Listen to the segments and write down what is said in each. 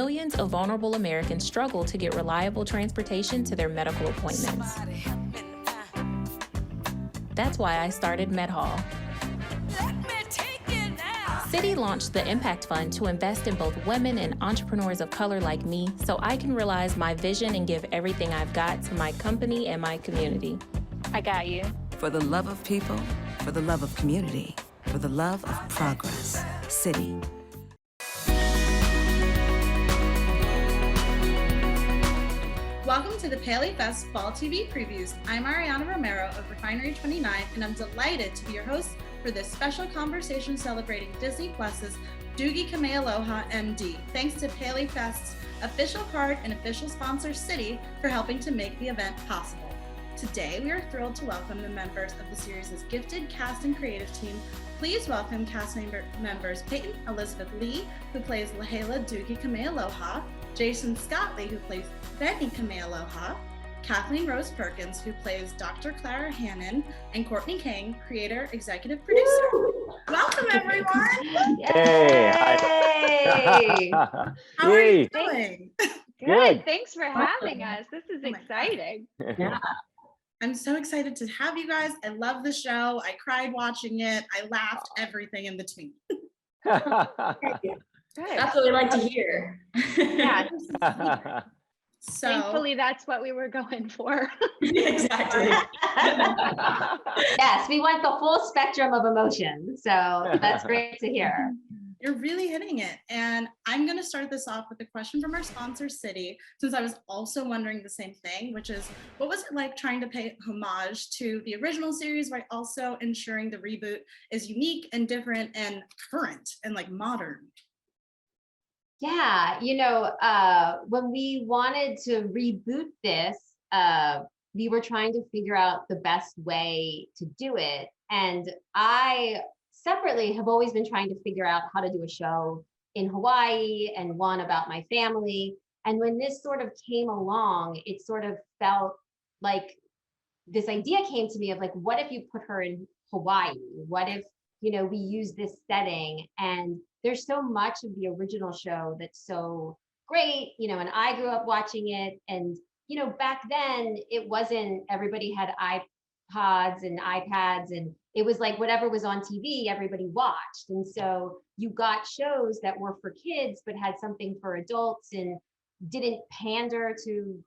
millions of vulnerable Americans struggle to get reliable transportation to their medical appointments. That's why I started MedHall. Citi launched the Impact Fund to invest in both women and entrepreneurs of color like me so I can realize my vision and give everything I've got to my company and my community. I got you. For the love of people, for the love of community, for the love of progress. Citi. Welcome to the PaleyFest Fall TV Previews. I'm Ariana Romero of Refinery 29, and I'm delighted to be your host for this special conversation celebrating Disney Plus's Doogie Kamealoha, MD. Thanks to PaleyFest's official card and official sponsor, Citi, for helping to make the event possible. Today, we are thrilled to welcome the members of the series' gifted cast and creative team. Please welcome cast members Peyton Elizabeth Lee, who plays Lahela Doogie Kamealoha, Jason Scott Lee, who plays Benny Kamealoha, Kathleen Rose Perkins, who plays Dr. Clara Hannon, and Courtney King, creator, executive producer. Woo! Welcome, everyone. Hey, Yay! How are you doing? Good. Thanks for having us. This is exciting. Yeah. I'm so excited to have you guys. I love the show. I cried watching it. I laughed, everything in between. That's what we like to hear. Yeah. So thankfully, that's what we were going for. Exactly. Yes, we want the full spectrum of emotion. So that's great to hear. You're really hitting it. And I'm going to start this off with a question from our sponsor, Citi, since I was also wondering the same thing, which is, what was it like trying to pay homage to the original series while also ensuring the reboot is unique and different and current and like modern? Yeah, when we wanted to reboot this, we were trying to figure out the best way to do it. And I separately have always been trying to figure out how to do a show in Hawaii and one about my family. And when this sort of came along, it sort of felt like this idea came to me of like, what if you put her in Hawaii? What if, we use this setting? And there's so much of the original show that's so great, and I grew up watching it. And, back then it wasn't, everybody had iPods and iPads, and it was like whatever was on TV, everybody watched. And so you got shows that were for kids, but had something for adults and didn't pander to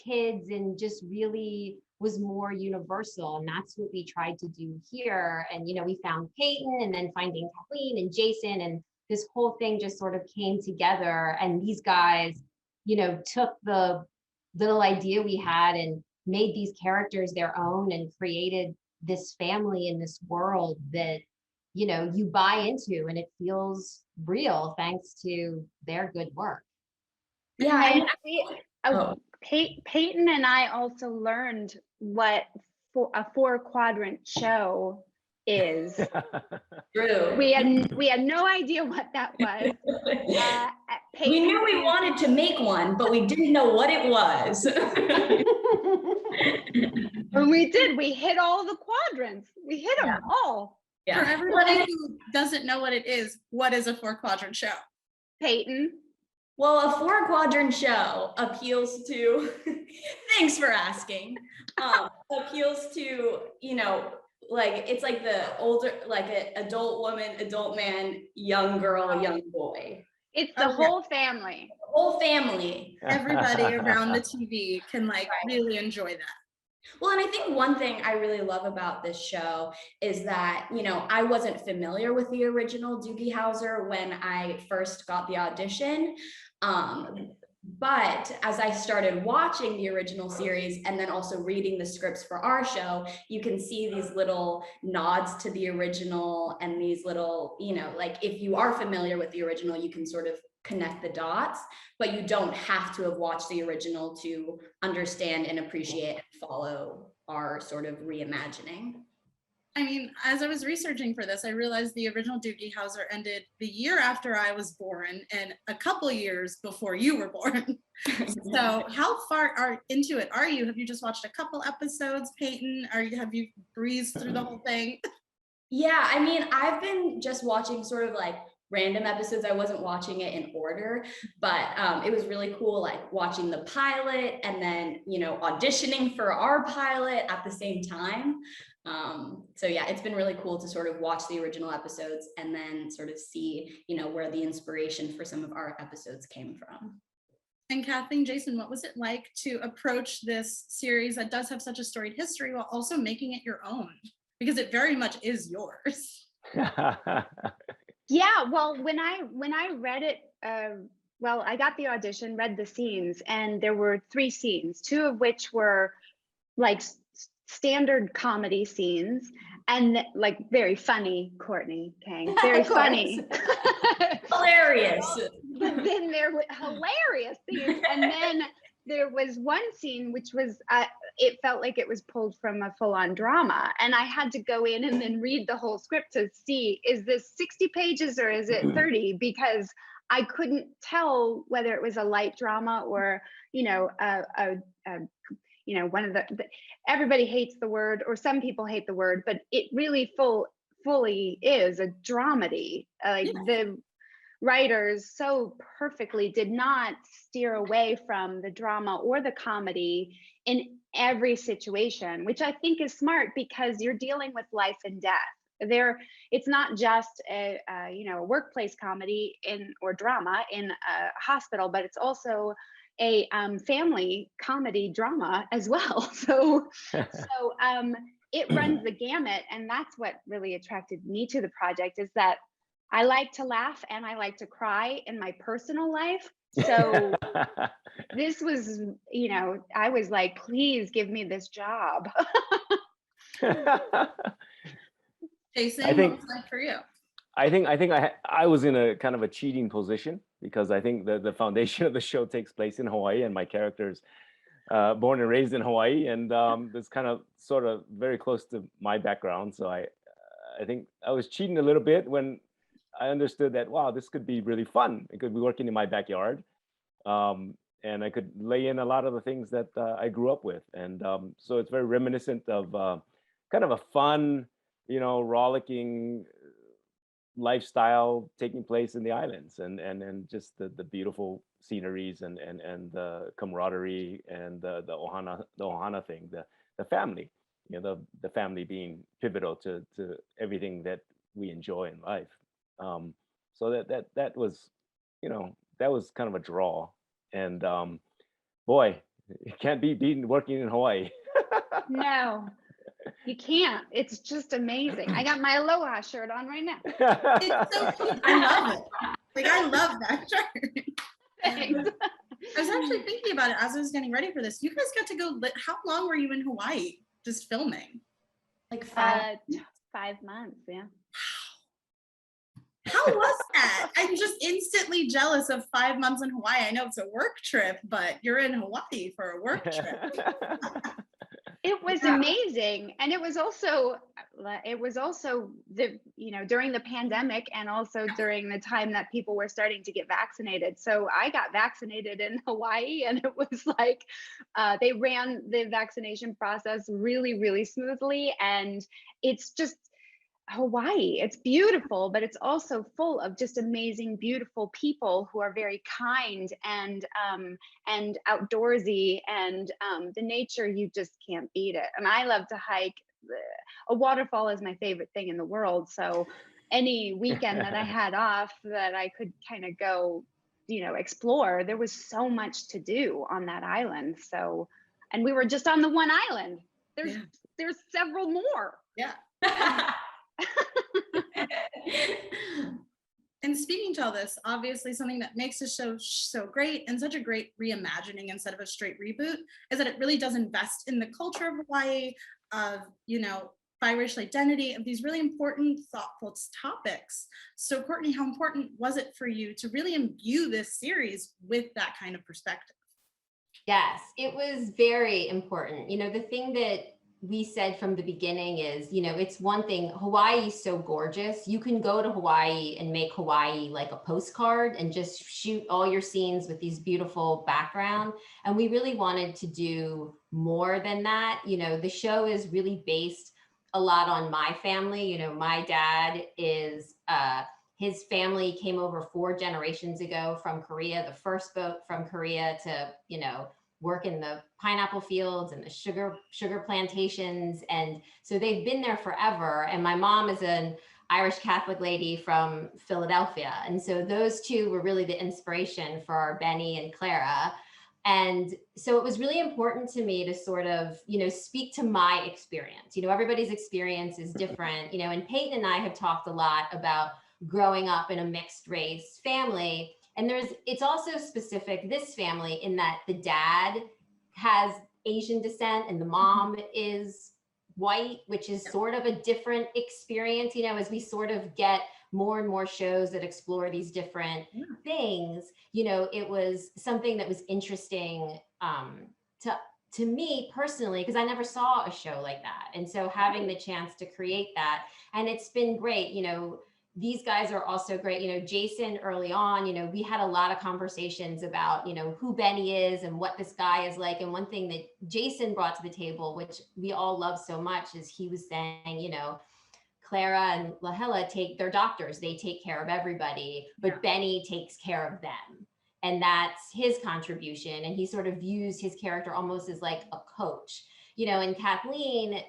kids and just really was more universal. And that's what we tried to do here. And, we found Peyton and then finding Kathleen and Jason, and this whole thing just sort of came together. And these guys, took the little idea we had and made these characters their own and created this family in this world that, you buy into, and it feels real thanks to their good work. Yeah. Peyton and I also learned what a 4-quadrant show is. True. We had no idea what that was. We knew we wanted to make one, but we didn't know what it was. When we did, we hit all the quadrants. We hit them all. Yeah. For everybody who doesn't know what it is, what is a 4-quadrant show? Peyton? Well, a 4-quadrant show appeals to, thanks for asking, appeals to, it's like the older, like an adult woman, adult man, young girl, young boy. It's the whole family. The whole family. Everybody around the TV can really enjoy that. Well, and I think one thing I really love about this show is that, I wasn't familiar with the original Doogie Howser when I first got the audition. But as I started watching the original series and then also reading the scripts for our show, you can see these little nods to the original and these little, if you are familiar with the original, you can sort of connect the dots, but you don't have to have watched the original to understand and appreciate and follow our sort of reimagining. I mean, as I was researching for this, I realized the original Doogie Howser ended the year after I was born and a couple years before you were born. So how far into it are you? Have you just watched a couple episodes, Peyton? Have you breezed through the whole thing? Yeah, I mean, I've been just watching sort of like random episodes. I wasn't watching it in order, but it was really cool, like watching the pilot and then, you know, auditioning for our pilot at the same time. So yeah, it's been really cool to sort of watch the original episodes and then sort of see, you know, where the inspiration for some of our episodes came from. And Kathleen, Jason, what was it like to approach this series that does have such a storied history while also making it your own? Because it very much is yours. Yeah, well, when I read it, well, I got the audition, read the scenes, and there were 3 scenes, 2 of which were like standard comedy scenes, and like very funny, Courtney Kang, very funny. Hilarious. But then there were hilarious scenes, and then there was one scene which was it felt like it was pulled from a full-on drama, and I had to go in and then read the whole script to see, is this 60 pages or is it 30, because I couldn't tell whether it was a light drama or, you know, you know, one of the everybody hates the word, or some people hate the word, but it really fully is a dramedy. Like the writers so perfectly did not steer away from the drama or the comedy in every situation, which I think is smart, because you're dealing with life and death. It's not just a you know, a workplace comedy or drama in a hospital, but it's also a family comedy drama as well. So it runs the gamut, and that's what really attracted me to the project, is that I like to laugh and I like to cry in my personal life. So this was, you know, I was like, please give me this job. Jason, I think- what was it like for you? I think I was in a kind of a cheating position, because I think the foundation of the show takes place in Hawaii, and my character's born and raised in Hawaii, and it's kind of sort of very close to my background. So I think I was cheating a little bit when I understood that, wow, this could be really fun. It could be working in my backyard, and I could lay in a lot of the things that I grew up with, and so it's very reminiscent of kind of a fun, you know, rollicking lifestyle taking place in the islands, and just the beautiful sceneries and the camaraderie and the ohana thing, the family, you know, the family being pivotal to everything that we enjoy in life. So that was, you know, that was kind of a draw, and boy, it can't be beaten working in Hawaii. No, you can't. It's just amazing. I got my Aloha shirt on right now. It's so cute. I love it. Like, I love that shirt. Thanks. I was actually thinking about it as I was getting ready for this. You guys got to go, how long were you in Hawaii just filming? Like 5 5 months, yeah. How was that? I'm just instantly jealous of 5 months in Hawaii. I know it's a work trip, but you're in Hawaii for a work trip. It was amazing. And it was also the, you know, during the pandemic, and also during the time that people were starting to get vaccinated. So I got vaccinated in Hawaii, and it was like they ran the vaccination process really, really smoothly. And it's just Hawaii. It's beautiful, but it's also full of just amazing, beautiful people who are very kind and outdoorsy, and the nature, you just can't beat it. And I love to hike. A waterfall is my favorite thing in the world. So any weekend that I had off that I could kind of go, you know, explore, there was so much to do on that island. So, and we were just on the one island. There's several more. Yeah. And speaking to all this, obviously something that makes the show so great, and such a great reimagining instead of a straight reboot, is that it really does invest in the culture of Hawaii, of, you know, biracial identity, of these really important, thoughtful topics. So Courtney, how important was it for you to really imbue this series with that kind of perspective? Yes, it was very important. You know, the thing that we said from the beginning is, you know, it's one thing, Hawaii is so gorgeous. You can go to Hawaii and make Hawaii like a postcard and just shoot all your scenes with these beautiful background. And we really wanted to do more than that. You know, the show is really based a lot on my family. You know, my dad is his family came over 4 generations ago from Korea, the first boat from Korea to, you know, work in the pineapple fields and the sugar plantations. And so they've been there forever. And my mom is an Irish Catholic lady from Philadelphia. And so those two were really the inspiration for our Benny and Clara. And so it was really important to me to sort of, you know, speak to my experience. You know, everybody's experience is different, you know, and Peyton and I have talked a lot about growing up in a mixed race family. And it's also specific, this family, in that the dad has Asian descent and the mom is white, which is sort of a different experience, you know, as we sort of get more and more shows that explore these different things. You know, it was something that was interesting to me personally, because I never saw a show like that. And so having the chance to create that, and it's been great, you know, these guys are also great. You know, Jason early on, you know, we had a lot of conversations about, you know, who Benny is and what this guy is like. And one thing that Jason brought to the table, which we all love so much, is he was saying, you know, Clara and Lahela they're doctors, they take care of everybody, but Benny takes care of them. And that's his contribution. And he sort of views his character almost as like a coach. You know, and Kathleen,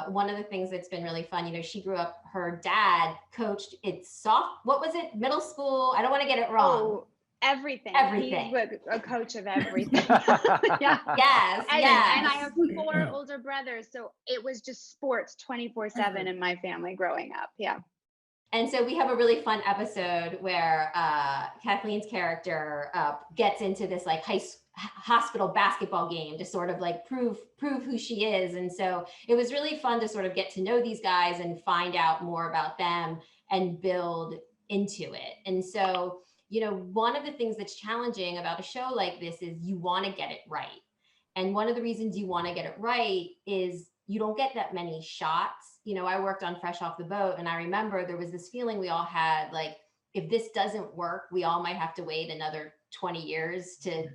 one of the things that's been really fun, you know, she grew up, her dad coached what was it? Middle school? I don't want to get it wrong. Oh, everything. Everything. He was a coach of everything. Yeah. Yes. And I have 4 older brothers. So it was just sports 24/7 in my family growing up. Yeah. And so we have a really fun episode where Kathleen's character gets into this like hospital basketball game to sort of like prove who she is. And so it was really fun to sort of get to know these guys and find out more about them and build into it. And so, you know, one of the things that's challenging about a show like this is you want to get it right. And one of the reasons you want to get it right is you don't get that many shots. You know, I worked on Fresh Off the Boat, and I remember there was this feeling we all had, like, if this doesn't work, we all might have to wait another 20 years to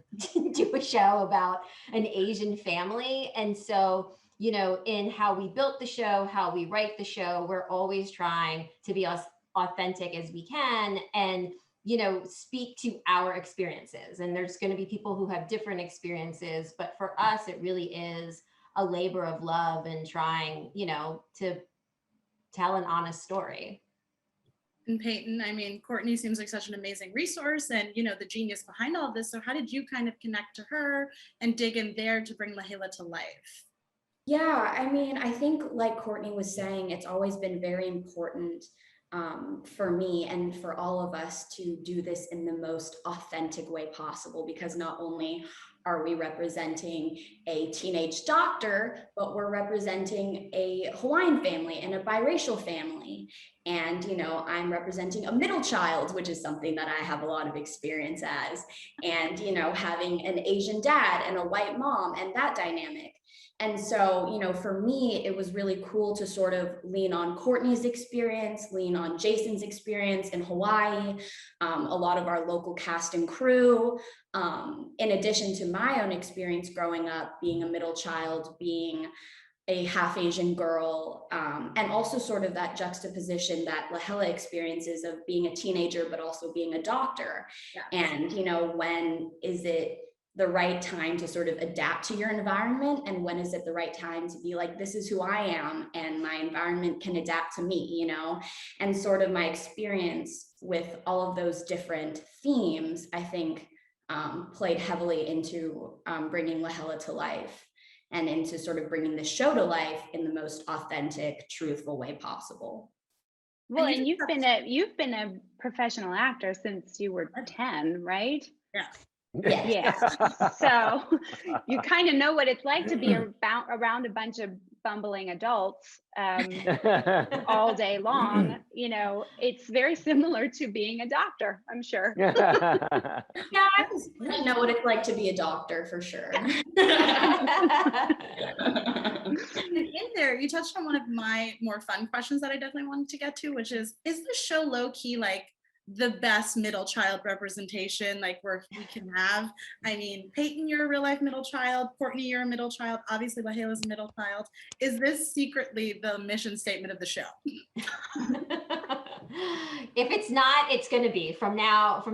do a show about an Asian family. And so, you know, in how we built the show, how we write the show, we're always trying to be as authentic as we can and, you know, speak to our experiences. And there's going to be people who have different experiences, but for us, it really is a labor of love and trying, you know, to tell an honest story. And Peyton, I mean, Courtney seems like such an amazing resource and, you know, the genius behind all of this. So how did you kind of connect to her and dig in there to bring Lahela to life? Yeah, I mean, I think like Courtney was saying, it's always been very important for me and for all of us to do this in the most authentic way possible, because not only are we representing a teenage doctor, but we're representing a Hawaiian family and a biracial family. And, you know, I'm representing a middle child, which is something that I have a lot of experience as, and, you know, having an Asian dad and a white mom and that dynamic. And so, you know, for me, it was really cool to sort of lean on Courtney's experience, lean on Jason's experience in Hawaii, a lot of our local cast and crew, in addition to my own experience growing up, being a middle child, being a half Asian girl, and also sort of that juxtaposition that Lahela experiences of being a teenager, but also being a doctor. Yeah. And, you know, when is it the right time to sort of adapt to your environment, and when is it the right time to be like, this is who I am and my environment can adapt to me, you know? And sort of my experience with all of those different themes, I think played heavily into bringing Lahela to life and into sort of bringing the show to life in the most authentic, truthful way possible. Well, and you've been a professional actor since you were 10, right? Yeah. Yeah. So you kind of know what it's like to be around a bunch of bumbling adults all day long. You know, it's very similar to being a doctor, I'm sure. Yeah, I know what it's like to be a doctor for sure. In there, you touched on one of my more fun questions that I definitely wanted to get to, which is the show low key like the best middle child representation like we can have? I mean, Peyton, you're a real life middle child. Courtney, you're a middle child. Obviously, Lahela's a middle child. Is this secretly the mission statement of the show? If it's not, it's going to be from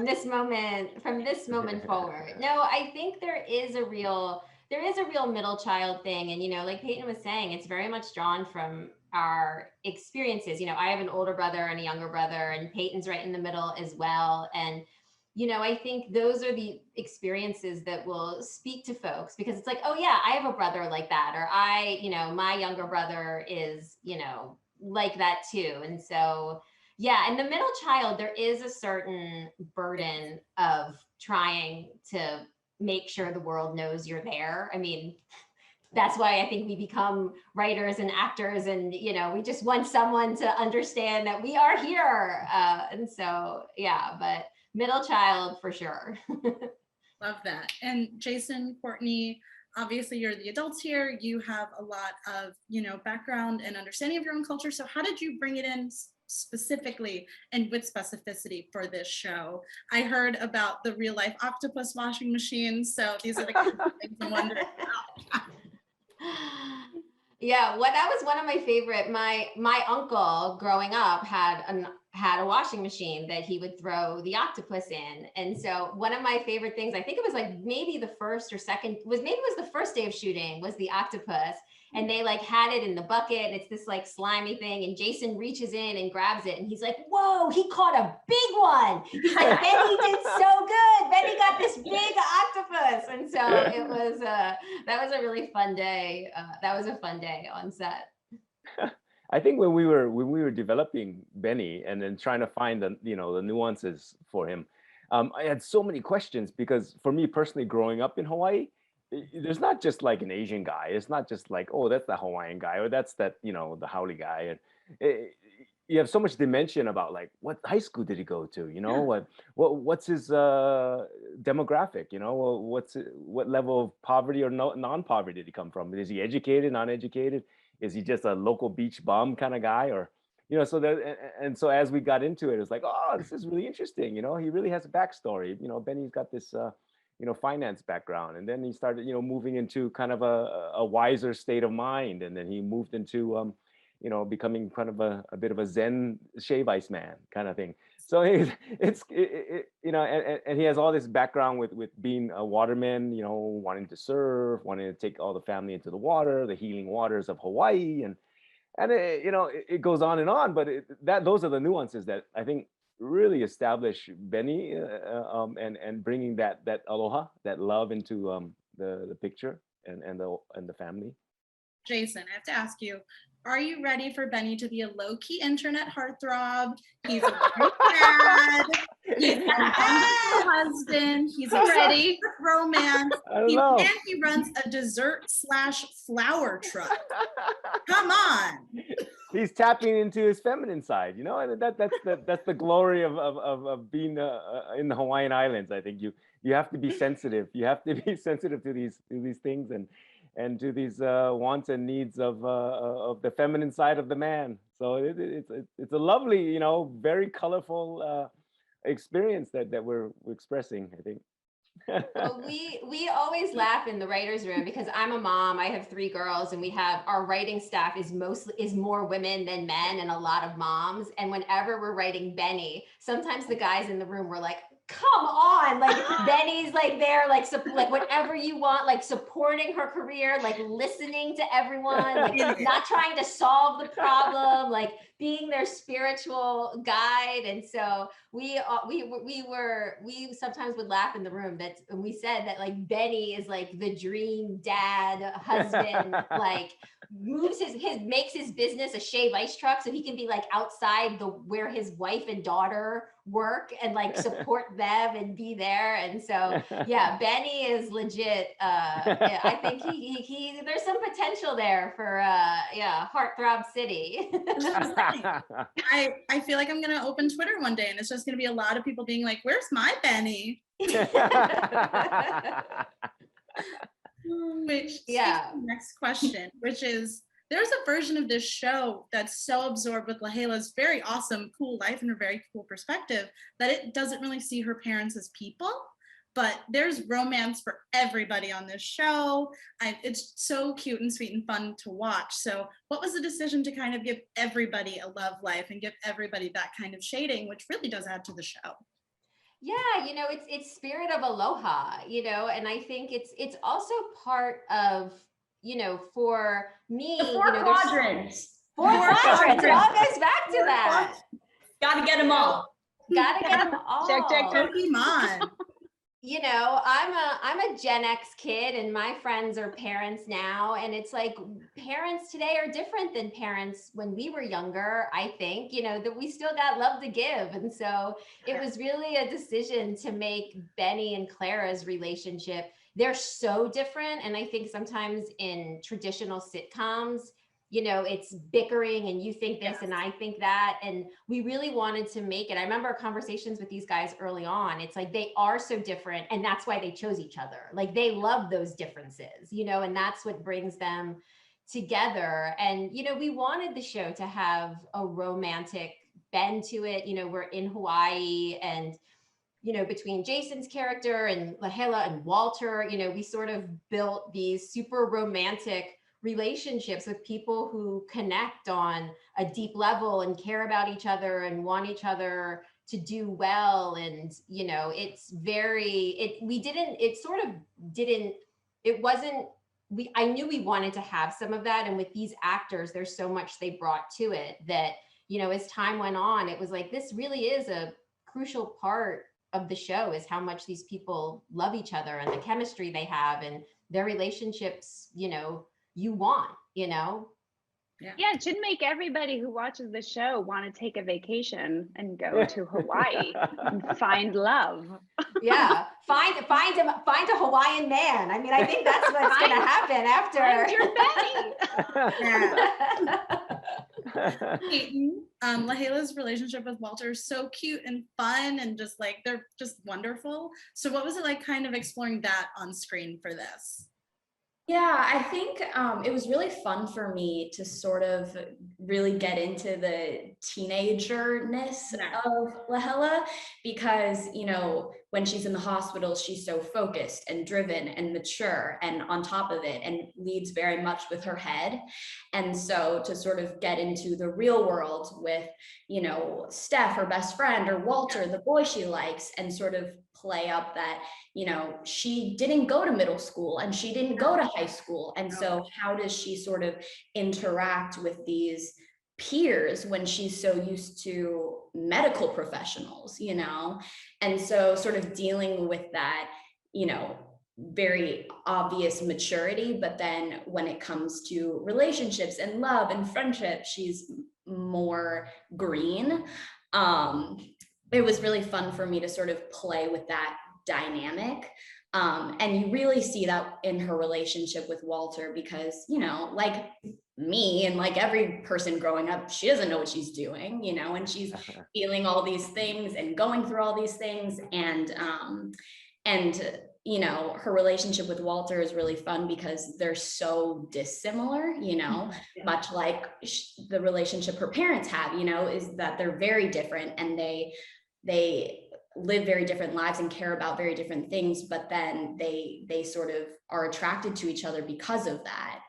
this moment forward. No, I think there is a real middle child thing. And, like Peyton was saying, it's very much drawn from our experiences. I have an older brother and a younger brother, and Peyton's right in the middle as well. And, I think those are the experiences that will speak to folks, because it's like, oh yeah, I have a brother like that, or my younger brother is, like that too. And so, yeah, and the middle child, there is a certain burden of trying to make sure the world knows you're there. I mean, that's why I think we become writers and actors, and we just want someone to understand that we are here. And so, yeah, but middle child for sure. Love that. And Jason, Courtney, obviously you're the adults here. You have a lot of, background and understanding of your own culture. So how did you bring it in specifically and with specificity for this show? I heard about the real life octopus washing machine. So these are the kind of things I'm wondering about. Yeah, that was one of my favorite. My uncle growing up had a washing machine that he would throw the octopus in. And so one of my favorite things, I think it was like maybe the first or second, maybe it was the first day of shooting, was the octopus. And they like had it in the bucket, and it's this like slimy thing. And Jason reaches in and grabs it, and he's like, whoa, he caught a big one. He's like, Benny did so good. Benny got this big octopus. And so it was, that was a really fun day. That was a fun day on set. I think when we were developing Benny and then trying to find the nuances for him, I had so many questions, because for me personally, growing up in Hawaii, there's not just like an Asian guy. It's not just like, oh, that's the Hawaiian guy, or that's that the haole guy. And you have so much dimension about like, what high school did he go to? What's his demographic? What level of poverty or non-poverty did he come from? Is he educated, non-educated? Is he just a local beach bum kind of guy? Or so there, and so as we got into it, it was like, oh, this is really interesting. He really has a backstory. Benny's got this finance background, and then he started moving into kind of a wiser state of mind, and then he moved into becoming kind of a bit of a Zen shave ice man kind of thing. So and he has all this background with being a waterman, wanting to surf, wanting to take all the family into the water, the healing waters of Hawaii, and it goes on, but those are the nuances that I think really establish Benny, and bringing that aloha, that love into the picture and the family. Jason, I have to ask you, are you ready for Benny to be a low-key internet heartthrob? He's a great dad. He's a wonderful husband. He's ready for romance. And he runs a dessert/flower truck. Come on. He's tapping into his feminine side, and that's the glory of being in the Hawaiian Islands. I think you have to be sensitive. You have to be sensitive to these things and to these wants and needs of the feminine side of the man. So it's a lovely, very colorful experience that we're expressing, I think. Well, we always laugh in the writers' room, because I'm a mom. I have 3 girls, and our writing staff is more women than men, and a lot of moms. And whenever we're writing Benny, sometimes the guys in the room were like, come on, like Benny's like there, like whatever you want, like supporting her career, like listening to everyone, like not trying to solve the problem, like being their spiritual guide. And so we sometimes would laugh in the room that when we said that like Benny is like the dream dad, husband, like makes his business a shave ice truck so he can be like outside where his wife and daughter work and like support them and be there. And so yeah, Benny is legit. I think he there's some potential there for Heartthrob City. I feel like I'm gonna open Twitter one day and it's just gonna be a lot of people being like, where's my Benny? Which next question, which is, there's a version of this show that's so absorbed with Lahela's very awesome, cool life and her very cool perspective that it doesn't really see her parents as people. but there's romance for everybody on this show. It's so cute and sweet and fun to watch. So what was the decision to kind of give everybody a love life and give everybody that kind of shading, which really does add to the show? Yeah, it's spirit of aloha, and I think it's also part of, for me, The four quadrants. Four quadrants. It all goes back to that. Gotta get them all. Gotta get them all. Check. Pokemon. I'm a Gen X kid, and my friends are parents now, and it's like parents today are different than parents when we were younger. I think that we still got love to give, and so it was really a decision to make Benny and Clara's relationship. They're so different, and I think sometimes in traditional sitcoms, it's bickering and you think this and I think that. And we really wanted to make it. I remember conversations with these guys early on. It's like, they are so different. And that's why they chose each other. Like, they love those differences, and that's what brings them together. And, we wanted the show to have a romantic bend to it. We're in Hawaii, and between Jason's character and Lahela and Walter, we sort of built these super romantic relationships with people who connect on a deep level and care about each other and want each other to do well. And, I knew we wanted to have some of that. And with these actors, there's so much they brought to it that, as time went on, it was like, this really is a crucial part of the show, is how much these people love each other and the chemistry they have and their relationships, you want. Yeah, it should make everybody who watches the show want to take a vacation and go to Hawaii and find love. Yeah, find a Hawaiian man. I mean, I think that's what's going to happen after. Find your Benny. Peyton, Lahela's relationship with Walter is so cute and fun, and just like, they're just wonderful. So what was it like kind of exploring that on screen for this? Yeah, I think it was really fun for me to sort of really get into the teenager-ness of Lahela, because, when she's in the hospital, she's so focused and driven and mature and on top of it, and leads very much with her head. And so to sort of get into the real world with, Steph, her best friend, or Walter, the boy she likes, and sort of play up that, she didn't go to middle school and she didn't go to high school. And so how does she sort of interact with these peers when she's so used to medical professionals, And so sort of dealing with that, very obvious maturity, but then when it comes to relationships and love and friendship, she's more green. It was really fun for me to sort of play with that dynamic. And you really see that in her relationship with Walter, because, like me and like every person growing up, she doesn't know what she's doing, and she's feeling all these things and going through all these things. And her relationship with Walter is really fun because they're so dissimilar, much like the relationship her parents have, is that they're very different, and they live very different lives and care about very different things, but then they sort of are attracted to each other because of that.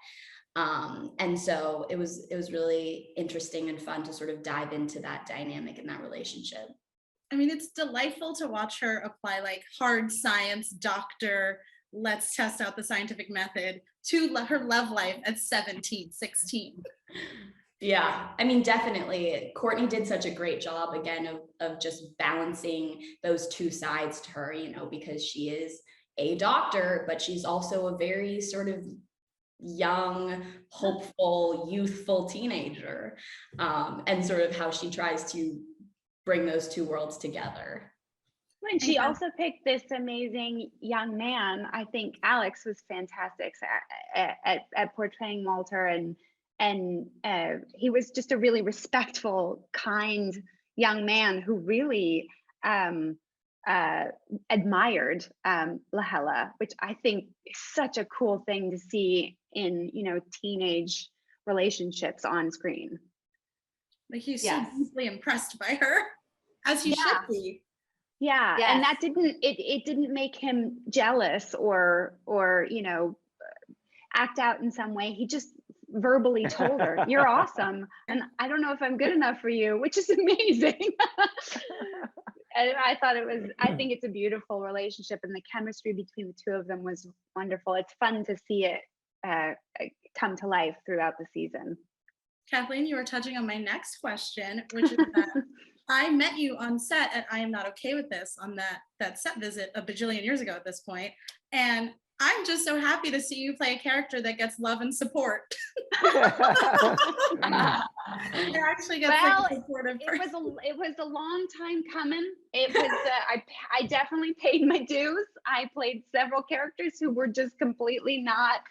And so it was really interesting and fun to sort of dive into that dynamic in that relationship. I mean, it's delightful to watch her apply like hard science, doctor, let's test out the scientific method to her love life at 17, 16. Yeah, I mean, definitely. Courtney did such a great job, again, of just balancing those two sides to her, because she is a doctor, but she's also a very sort of young, hopeful, youthful teenager, and sort of how she tries to bring those two worlds together. And she also picked this amazing young man. I think Alex was fantastic at portraying Walter, and he was just a really respectful, kind young man who really admired Lahela, which I think is such a cool thing to see in teenage relationships on screen. Like, he's so deeply impressed by her, as he should be. Yeah, Yes. and that it didn't make him jealous or act out in some way. He just verbally told her, "You're awesome, and I don't know if I'm good enough for you," which is amazing. And I think it's a beautiful relationship, and the chemistry between the two of them was wonderful. It's fun to see it come to life throughout the season. Kathleen, you were touching on my next question, which is that I met you on set at I Am Not Okay With This on that set visit a bajillion years ago at this point. And I'm just so happy to see you play a character that gets love and support. It actually gets like a supportive person. It was a long time coming. It was I definitely paid my dues. I played several characters who were just completely not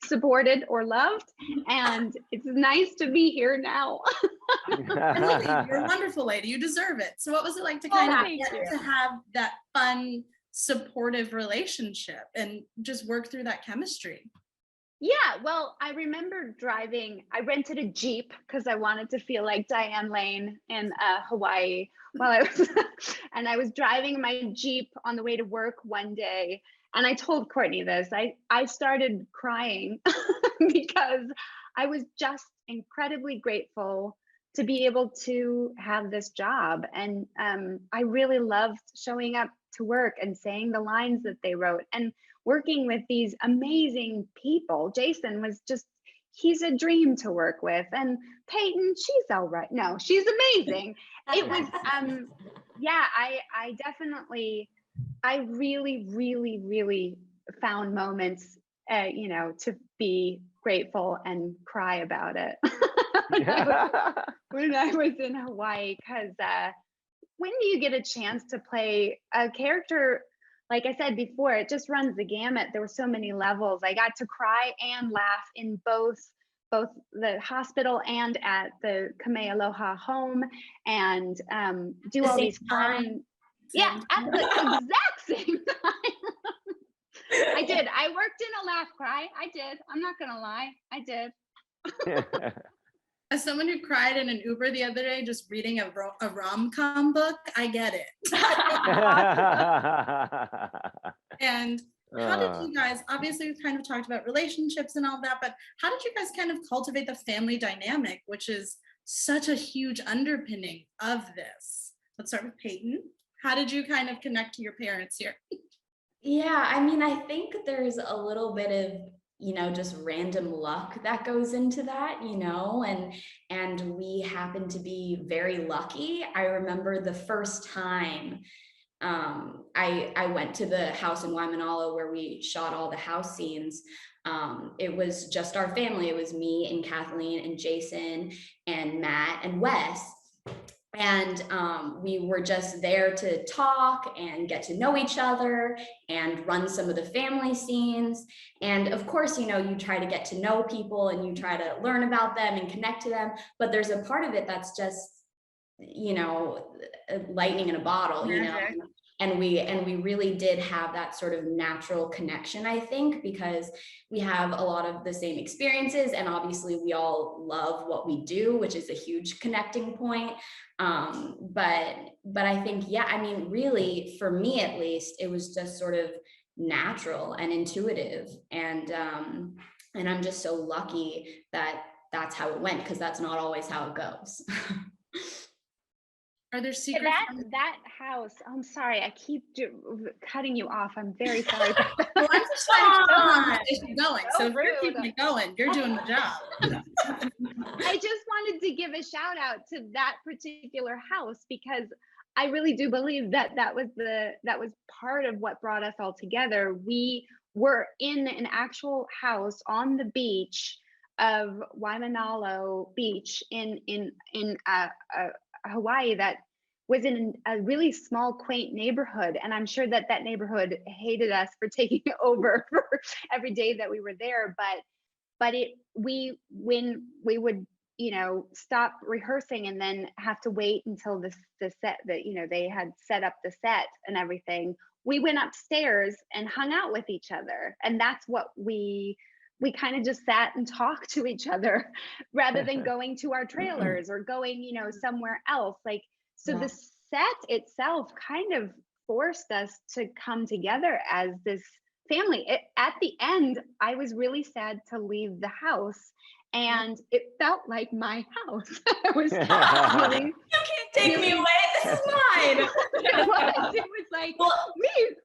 supported or loved, and it's nice to be here now. Really, you're a wonderful lady. You deserve it. So what was it like to kind of get to have that fun, supportive relationship and just work through that chemistry? Yeah, well, I remember I rented a Jeep because I wanted to feel like Diane Lane in Hawaii and I was driving my Jeep on the way to work one day. And I told Courtney this, I started crying because I was just incredibly grateful to be able to have this job. And I really loved showing up to work and saying the lines that they wrote and working with these amazing people. Jason was he's a dream to work with. And Peyton, she's all right. No, she's amazing. It was, yeah, I definitely, I really, really, really found moments, to be grateful and cry about it when I was in Hawaii. Because when do you get a chance to play a character? Like I said before, it just runs the gamut. There were so many levels. I got to cry and laugh in both the hospital and at the Kamealoha home, and do all these fun. Yeah, at the exact same time. I did. I worked in a laugh cry. I did. I'm not gonna lie. I did. As someone who cried in an Uber the other day, just reading a rom-com book, I get it. And how did you guys, obviously we've kind of talked about relationships and all that, but how did you guys kind of cultivate the family dynamic, which is such a huge underpinning of this? Let's start with Peyton. How did you kind of connect to your parents here? Yeah, I mean, I think there's a little bit of, just random luck that goes into that, and we happen to be very lucky. I remember the first time I went to the house in Waimanalo where we shot all the house scenes. It was just our family. It was me and Kathleen and Jason and Matt and Wes. And we were just there to talk and get to know each other and run some of the family scenes. And of course, you try to get to know people and you try to learn about them and connect to them. But there's a part of it that's just, lightning in a bottle, And we really did have that sort of natural connection, I think, because we have a lot of the same experiences, and obviously we all love what we do, which is a huge connecting point. But I think, really, for me at least, it was just sort of natural and intuitive, and I'm just so lucky that that's how it went, because that's not always how it goes. Are there secrets? That house, I'm sorry, I keep cutting you off. I'm very sorry about that. Well, I'm just trying to keep going. So if you're keeping it going, you're doing the job. I just wanted to give a shout out to that particular house, because I really do believe that was part of what brought us all together. We were in an actual house on the beach of Waimanalo Beach in Hawaii that was in a really small, quaint neighborhood. And I'm sure that neighborhood hated us for taking over for every day that we were there. But when we would, stop rehearsing and then have to wait until the set that, they had set up the set and everything, we went upstairs and hung out with each other. And that's what we kind of just sat and talked to each other rather than going to our trailers or going, somewhere else. So the set itself kind of forced us to come together as this family. At the end, I was really sad to leave the house, and it felt like my house. I was really, You can't take me away. This is mine. it was like, Well, leave.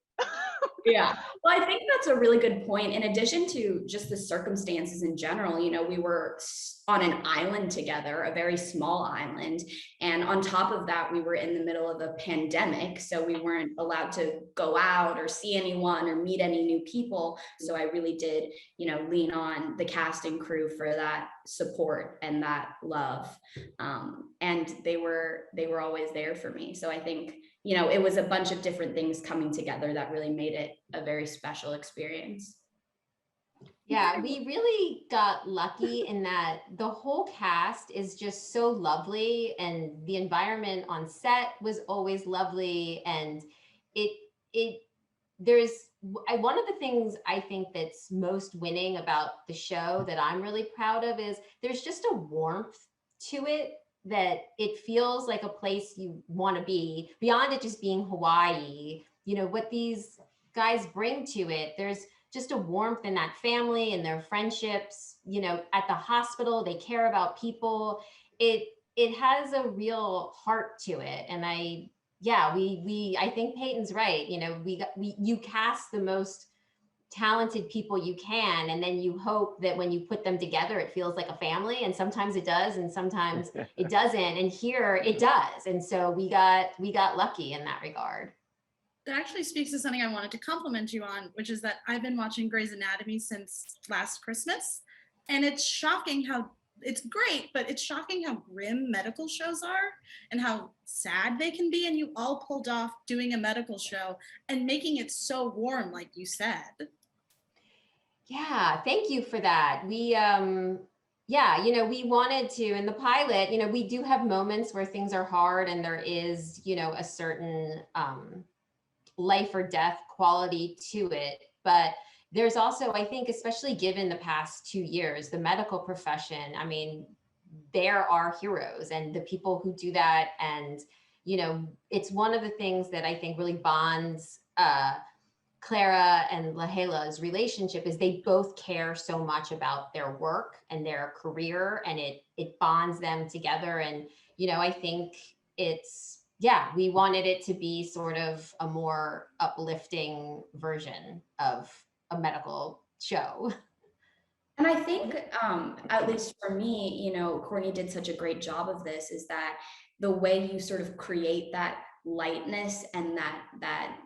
Yeah. Well, I think that's a really good point. In addition to just the circumstances in general, you know, we were on an island together, a very small island. And on top of that, we were in the middle of a pandemic. So we weren't allowed to go out or see anyone or meet any new people. So I really did, you know, lean on the cast and crew for that support and that love. And they were always there for me. So I think, you know, it was a bunch of different things coming together that really made it a very special experience. Yeah, we really got lucky in that the whole cast is just so lovely, and the environment on set was always lovely. And there's one of the things I think that's most winning about the show that I'm really proud of is there's just a warmth to it, that it feels like a place you want to be beyond it just being Hawaii. You know, what these guys bring to it, there's just a warmth in that family and their friendships. You know, at the hospital, they care about people. It has a real heart to it. And I think Peyton's right. You know, you cast the most talented people you can, and then you hope that when you put them together it feels like a family, and sometimes it does and sometimes it doesn't, and here it does. And so we got lucky in that regard. That actually speaks to something I wanted to compliment you on, which is that I've been watching Grey's Anatomy since last Christmas, and it's shocking how it's great, but it's shocking how grim medical shows are and how sad they can be, and you all pulled off doing a medical show and making it so warm, like you said. Yeah, thank you for that. We, you know, we wanted to, in the pilot, you know, we do have moments where things are hard and there is, you know, a certain life or death quality to it. But there's also, I think, especially given the past 2 years, the medical profession, I mean, there are heroes and the people who do that. And, you know, it's one of the things that I think really bonds Clara and Lahela's relationship is they both care so much about their work and their career, and it bonds them together. And, you know, I think we wanted it to be sort of a more uplifting version of a medical show. And I think, at least for me, you know, Courtney did such a great job of this, is that the way you sort of create that lightness and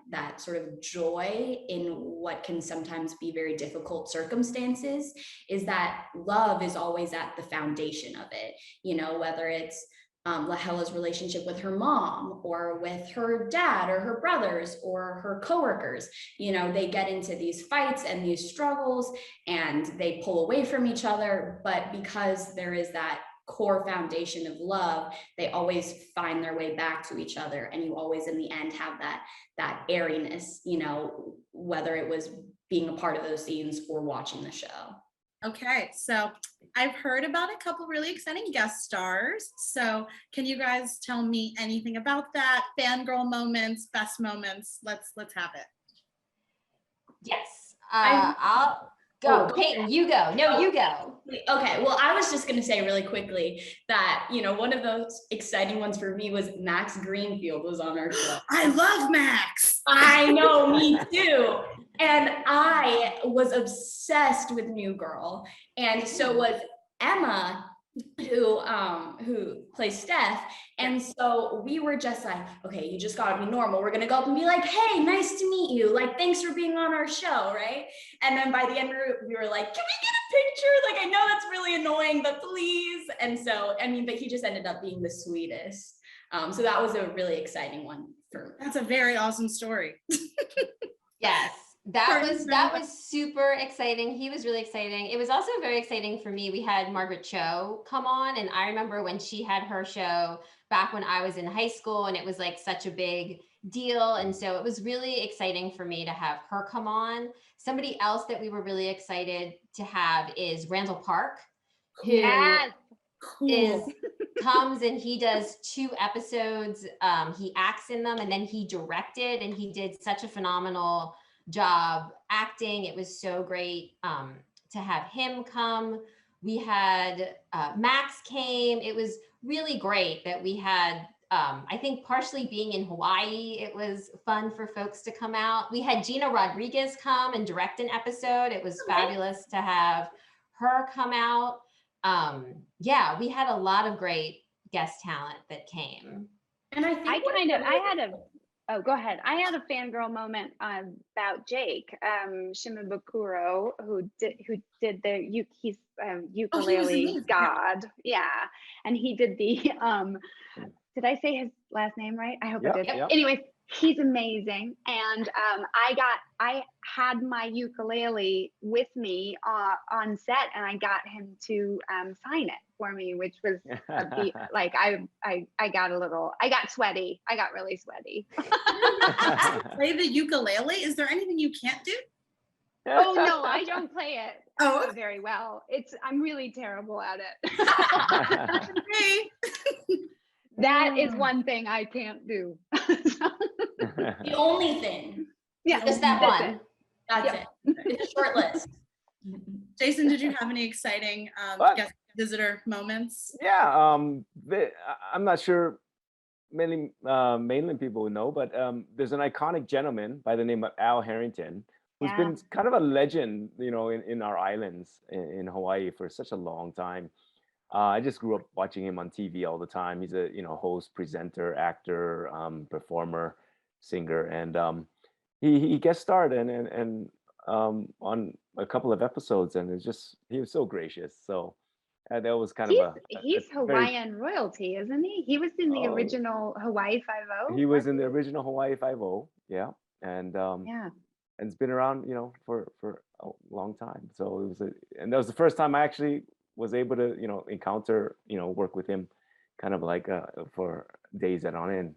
that sort of joy in what can sometimes be very difficult circumstances, is that love is always at the foundation of it. You know, whether it's Lahela's relationship with her mom or with her dad or her brothers or her coworkers, you know, they get into these fights and these struggles and they pull away from each other, but because there is that core foundation of love, they always find their way back to each other, and you always in the end have that airiness, you know, whether it was being a part of those scenes or watching the show. Okay, so I've heard about a couple really exciting guest stars. So can you guys tell me anything about that? Fangirl moments, best moments. Let's have it. Yes, I'll go. Peyton, you go. No, you go. Okay, well, I was just going to say really quickly that, you know, one of those exciting ones for me was Max Greenfield was on our show. I love Max. I know, me too. And I was obsessed with New Girl. And so was Emma, who plays Steph. And so we were just like, okay, you just gotta be normal. We're gonna go up and be like, hey, nice to meet you. Like, thanks for being on our show, right? And then by the end we were like, can we get a picture? Like, I know that's really annoying, but please. And so, I mean, but he just ended up being the sweetest. So that was a really exciting one for me. That's a very awesome story. Yes. That was super exciting. He was really exciting. It was also very exciting for me. We had Margaret Cho come on, and I remember when she had her show back when I was in high school, and it was like such a big deal. And so it was really exciting for me to have her come on. Somebody else that we were really excited to have is Randall Park, who Yes. Cool. comes and he does 2 episodes. He acts in them and then he directed, and he did such a phenomenal job acting. It was so great to have him come. We had Max came. It was really great that we had, I think partially being in Hawaii, it was fun for folks to come out. We had Gina Rodriguez come and direct an episode. It was fabulous to have her come out. Yeah, we had a lot of great guest talent that came. And I think go ahead. I had a fangirl moment about Jake Shimabukuro, who did the he's ukulele god. Yeah. And he did the did I say his last name right? I hope I did. Yep. Anyways, he's amazing. And I had my ukulele with me on set, and I got him to sign it for me, which was like I got sweaty. I got really sweaty. Play the ukulele? Is there anything you can't do? Oh no, I don't play it very well. I'm really terrible at it. Hey. That is one thing I can't do. the only thing. Yeah, Just that one. That's it. It's a short list. Jason, did you have any exciting guest visitor moments? Yeah, I'm not sure many mainland people would know, but there's an iconic gentleman by the name of Al Harrington, who's been kind of a legend, in our islands in Hawaii for such a long time. I just grew up watching him on TV all the time. He's a host, presenter, actor, performer, singer, and he guest starred and on a couple of episodes, and he was so gracious. So that was kind of he's Hawaiian royalty, isn't he? He was in the original Hawaii Five-0. He was in the original Hawaii Five-0, yeah, and and it's been around for a long time. So and that was the first time I actually was able to encounter work with him, kind of like for days on end.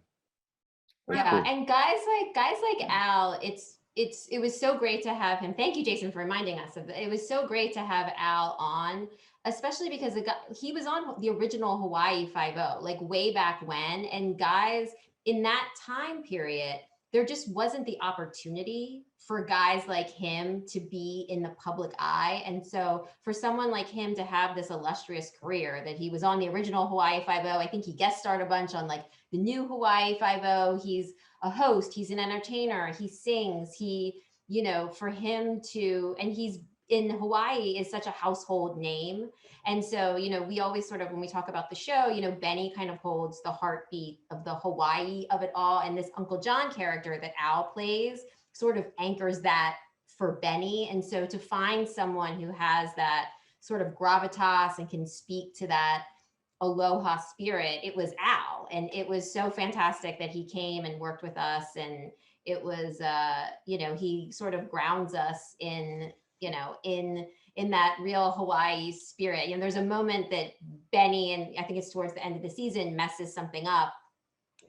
Yeah, cool. and guys like Al, it was so great to have him. Thank you, Jason, for reminding us of that. It was so great to have Al on, especially because he was on the original Hawaii Five-0, like way back when. And guys, in that time period, there just wasn't the opportunity for guys like him to be in the public eye. And so for someone like him to have this illustrious career, that he was on the original Hawaii Five-0, I think he guest starred a bunch on like the new Hawaii Five-0. He's a host, he's an entertainer, he sings, for him to, and he's in Hawaii is such a household name. And so, we always sort of, when we talk about the show, Benny kind of holds the heartbeat of the Hawaii of it all. And this Uncle John character that Al plays sort of anchors that for Benny. And so to find someone who has that sort of gravitas and can speak to that aloha spirit, it was Al. And it was so fantastic that he came and worked with us. And it was, he sort of grounds us in that real Hawaii spirit. There's a moment that Benny, and I think it's towards the end of the season, messes something up.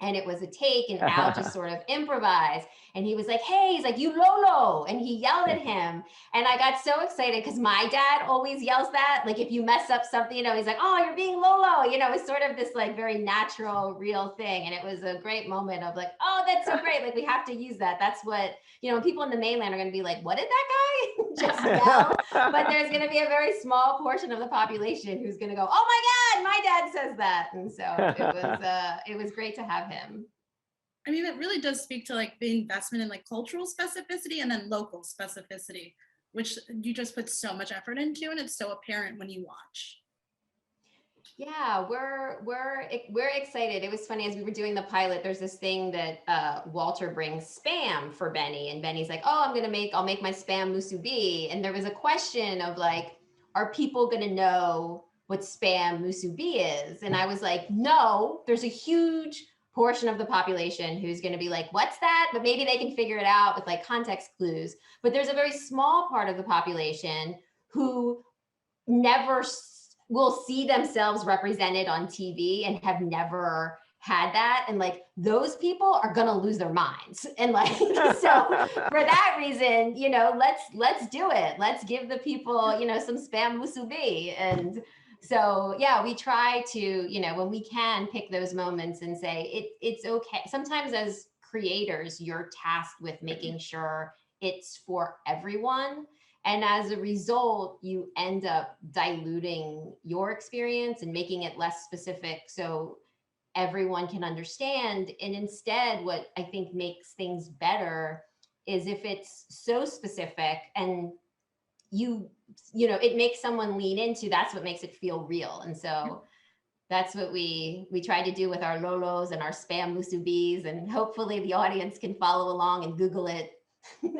And it was a take, and Al just sort of improvised. And he was like, hey, he's like, you Lolo. And he yelled at him. And I got so excited because my dad always yells that. Like if you mess up something, he's like, oh, you're being Lolo. It's sort of this like very natural, real thing. And it was a great moment of like, oh, that's so great. Like we have to use that. That's what, people in the mainland are going to be like, what did that guy just yell? But there's going to be a very small portion of the population who's going to go, oh my God, my dad says that. And so it was great to have him. I mean, it really does speak to like the investment in like cultural specificity and then local specificity, which you just put so much effort into, and it's so apparent when you watch. Yeah, we're excited. It was funny as we were doing the pilot. There's this thing that Walter brings spam for Benny, and Benny's like, "Oh, I'll make my spam musubi." And there was a question of like, "Are people gonna know what spam musubi is?" And I was like, "No, there's a huge portion of the population who's going to be like, what's that?" But maybe they can figure it out with like context clues. But there's a very small part of the population who never will see themselves represented on TV and have never had that. And like, those people are going to lose their minds. And like, so for that reason, let's do it. Let's give the people, some spam musubi. And So yeah, we try to, you know, when we can pick those moments and say it's okay. Sometimes as creators, you're tasked with making sure it's for everyone. And as a result, you end up diluting your experience and making it less specific so everyone can understand. And instead, what I think makes things better is if it's so specific and you know, it makes someone lean into, that's what makes it feel real. And so that's what we try to do with our Lolos and our spam musubis, and hopefully the audience can follow along and Google it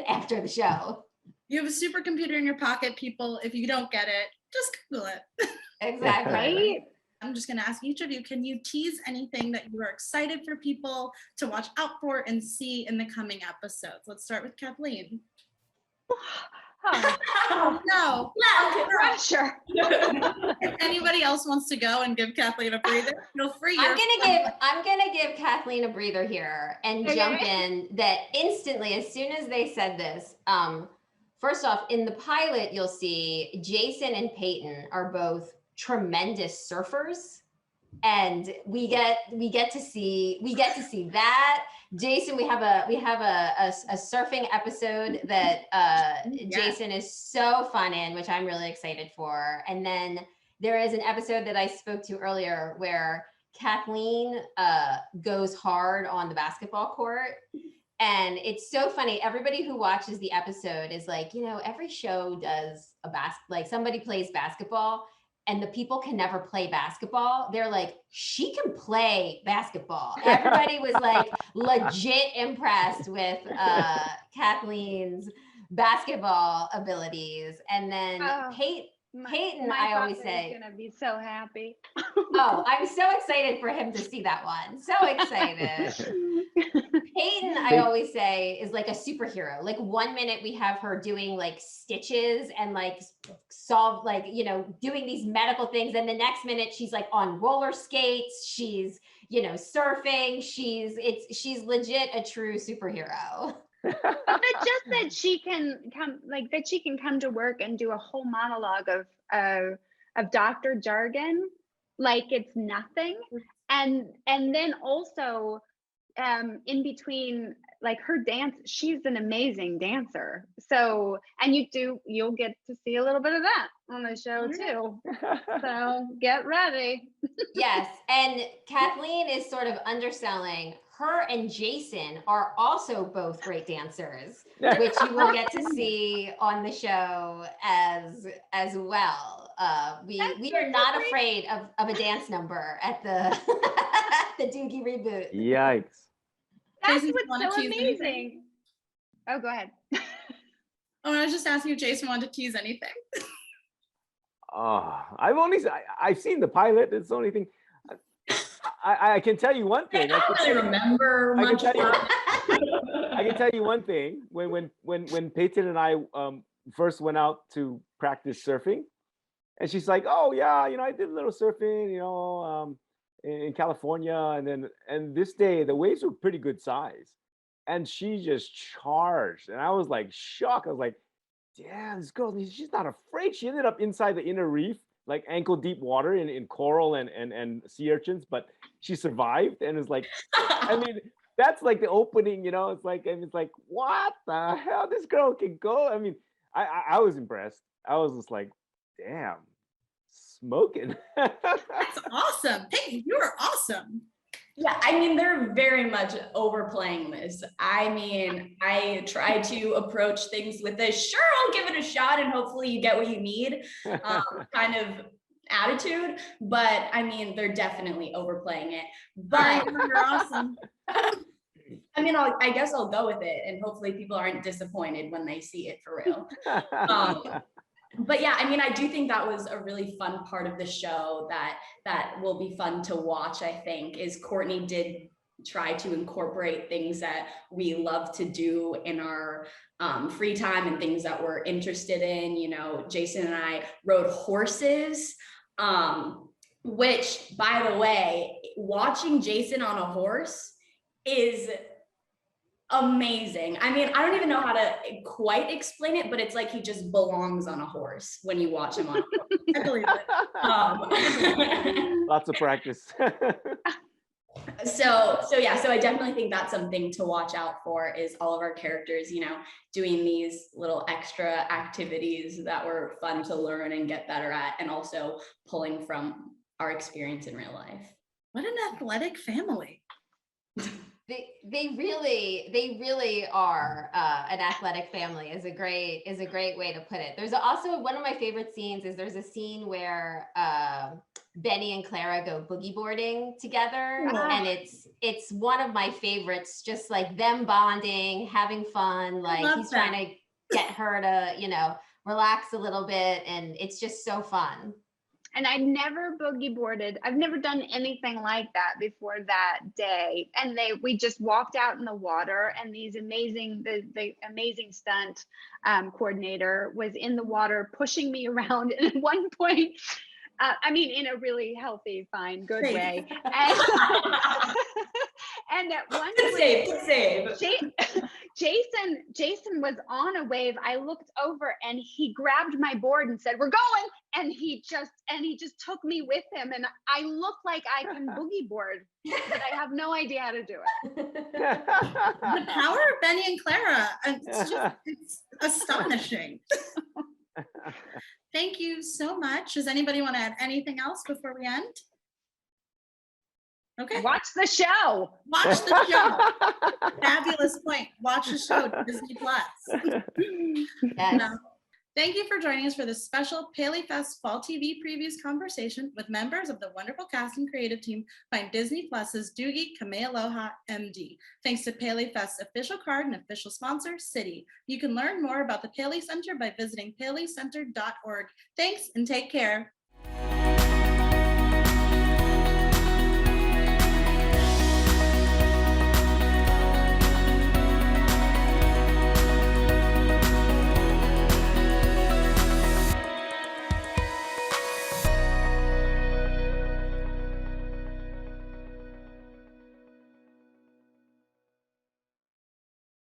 after the show. You have a supercomputer in your pocket, people. If you don't get it, just Google it. Exactly. Right? I'm just going to ask each of you, can you tease anything that you are excited for people to watch out for and see in the coming episodes? Let's start with Kathleen. Oh, No. pressure. If anybody else wants to go and give Kathleen a breather, feel free. I'm gonna give Kathleen a breather here and jump in that instantly as soon as they said this. First off, in the pilot, you'll see Jason and Peyton are both tremendous surfers, and we get to see that. Jason, we have a surfing episode that Jason is so fun in, which I'm really excited for. And then there is an episode that I spoke to earlier where Kathleen goes hard on the basketball court. And it's so funny. Everybody who watches the episode is like, you know, every show does like somebody plays basketball and the people can never play basketball. They're like, she can play basketball. Everybody was like legit impressed with Kathleen's basketball abilities. And then Peyton, I always say, gonna be so happy. Oh, I'm so excited for him to see that one. So excited. Peyton, I always say, is like a superhero. Like 1 minute we have her doing like stitches and like solve, like, you know, doing these medical things. And the next minute she's like on roller skates. She's, you know, surfing. She's legit a true superhero. But just that she can come to work and do a whole monologue of doctor jargon like it's nothing, and then also in between, like her dance, she's an amazing dancer. So, and you'll get to see a little bit of that on the show too. So get ready. Yes, and Kathleen is sort of underselling. Her and Jason are also both great dancers, which you will get to see on the show as well. We are not afraid of a dance number at the the Doogie reboot. Yikes. That's Jason, what's so amazing. Anything? Oh, go ahead. Oh, I was just asking if Jason wanted to tease anything. I've seen the pilot. It's the only thing. I can tell you one thing. I don't really remember much. I can tell you one thing. When Peyton and I first went out to practice surfing, and she's like, "Oh yeah, you know, I did a little surfing, you know, in California, and this day the waves were pretty good size," and she just charged, and I was like shocked. I was like, "Damn, this girl, she's not afraid." She ended up inside the inner reef, like ankle deep water in coral and sea urchins, but she survived. And it's like, I mean, that's like the opening, you know, it's like what the hell, this girl can go. I mean, I was impressed. I was just like, damn, smoking. That's awesome. Hey, you are awesome. Yeah, I mean, they're very much overplaying this. I mean, I try to approach things with a sure, I'll give it a shot and hopefully you get what you need kind of attitude. But I mean, they're definitely overplaying it. But you're awesome. I mean, I guess I'll go with it and hopefully people aren't disappointed when they see it for real. But yeah, I mean, I do think that was a really fun part of the show that will be fun to watch, I think, is Courtney did try to incorporate things that we love to do in our free time and things that we're interested in. You know, Jason and I rode horses, which, by the way, watching Jason on a horse is amazing. I mean, I don't even know how to quite explain it, but it's like he just belongs on a horse when you watch him on a horse. I believe it. Lots of practice. So I definitely think that's something to watch out for, is all of our characters, doing these little extra activities that were fun to learn and get better at, and also pulling from our experience in real life. What an athletic family. They really are an athletic family is a great way to put it. There's also one of my favorite scenes is there's a scene where Benny and Clara go boogie boarding together, and it's one of my favorites, just like them bonding, having fun, like he's trying to get her to, relax a little bit, and it's just so fun. And I never boogie boarded. I've never done anything like that before that day. And we just walked out in the water, and the amazing stunt coordinator was in the water pushing me around. And at one point, in a really healthy, fine, good way. And at one point, Jason was on a wave. I looked over and he grabbed my board and said, "We're going." And he just took me with him. And I look like I can boogie board, but I have no idea how to do it. The power of Benny and Clara, it's astonishing. Thank you so much. Does anybody want to add anything else before we end? Okay. Watch the show. Watch the show. Fabulous point. Watch the show, Disney Plus. Yes. Thank you for joining us for this special PaleyFest Fall TV Previews conversation with members of the wonderful cast and creative team behind Disney Plus's Doogie Kamealoha, MD. Thanks to PaleyFest's official card and official sponsor, Citi. You can learn more about the Paley Center by visiting paleycenter.org. Thanks and take care.